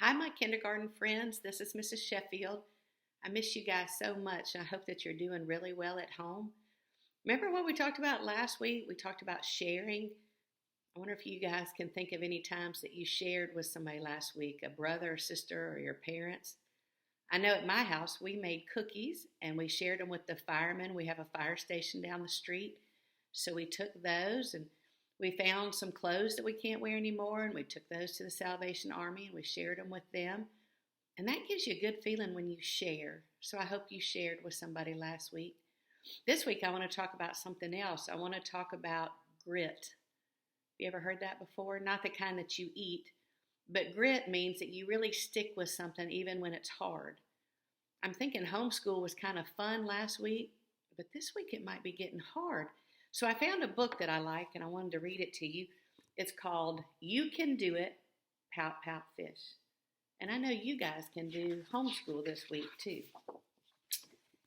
Hi, my kindergarten friends. This is Mrs. Sheffield. I miss you guys so much, and I hope that you're doing really well at home. Remember what we talked about last week? We talked about sharing. I wonder if you guys can think of any times that you shared with somebody last week, a brother or sister or your parents. I know at my house we made cookies and we shared them with the firemen. We have a fire station down the street. So we took those and we found some clothes that we can't wear anymore and we took those to the Salvation Army and we shared them with them. And that gives you a good feeling when you share. So I hope you shared with somebody last week. This week I want to talk about something else. I want to talk about grit. You ever heard that before? Not the kind that you eat, but grit means that you really stick with something even when it's hard. I'm thinking homeschool was kind of fun last week, but this week it might be getting hard. So I found a book that I like and I wanted to read it to you. It's called You Can Do It, Pout Pout Fish. And I know you guys can do homeschool this week too.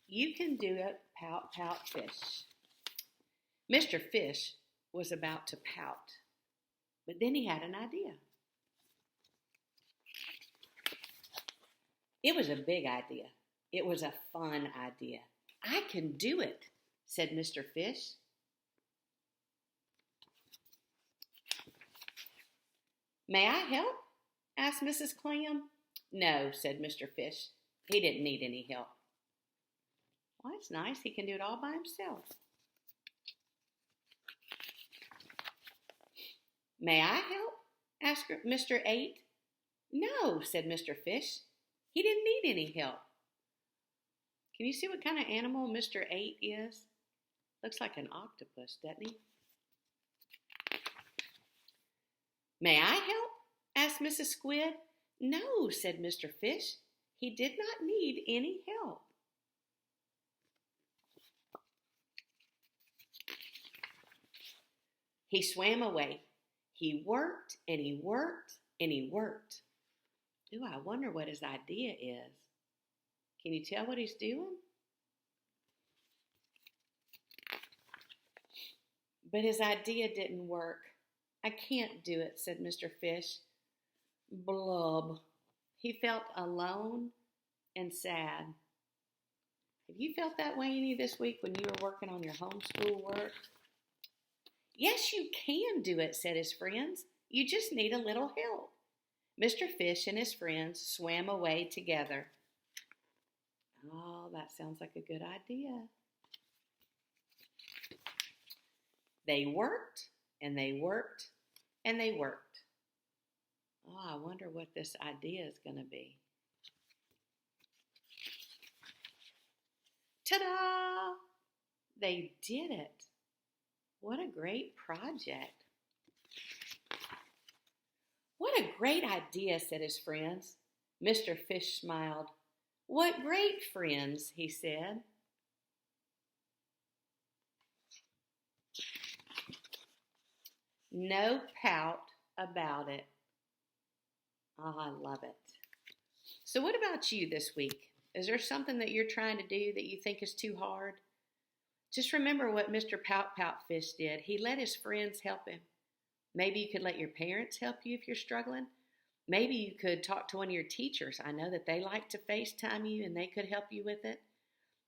You can do it, Pout Pout Fish. Mr. Fish was about to pout, but then he had an idea. It was a big idea. It was a fun idea. I can do it, said Mr. Fish. May I help? Asked Mrs. Clam. No, said Mr. Fish. He didn't need any help. Well, that's nice. He can do it all by himself. May I help? Asked Mr. 8. No, said Mr. Fish. He didn't need any help. Can you see what kind of animal Mr. 8 is? Looks like an octopus, doesn't he? May I help? Asked Mrs. Squid. No, said Mr. Fish. He did not need any help. He swam away. He worked and he worked and he worked. Ooh, I wonder what his idea is. Can you tell what he's doing? But his idea didn't work. I can't do it, said Mr. Fish. Blub. He felt alone and sad. Have you felt that way any this week when you were working on your homeschool work? Yes, you can do it, said his friends. You just need a little help. Mr. Fish and his friends swam away together. Oh, that sounds like a good idea. They worked, and they worked, and they worked. Oh, I wonder what this idea is going to be. Ta-da! They did it. What a great project. What a great idea, said his friends. Mr. Fish smiled. What great friends, he said. No pout about it. Oh, I love it. So what about you this week? Is there something that you're trying to do that you think is too hard? Just remember what Mr. Pout Pout Fish did. He let his friends help him. Maybe you could let your parents help you if you're struggling. Maybe you could talk to one of your teachers. I know that they like to FaceTime you and they could help you with it.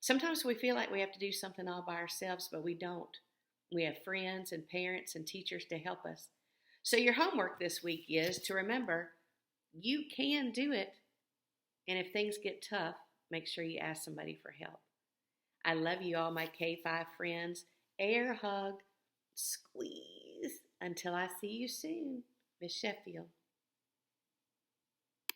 Sometimes we feel like we have to do something all by ourselves, but we don't. We have friends and parents and teachers to help us. So your homework this week is to remember you can do it. And if things get tough, make sure you ask somebody for help. I love you all, my K5 friends. Air hug, squeeze. Until I see you soon, Miss Sheffield.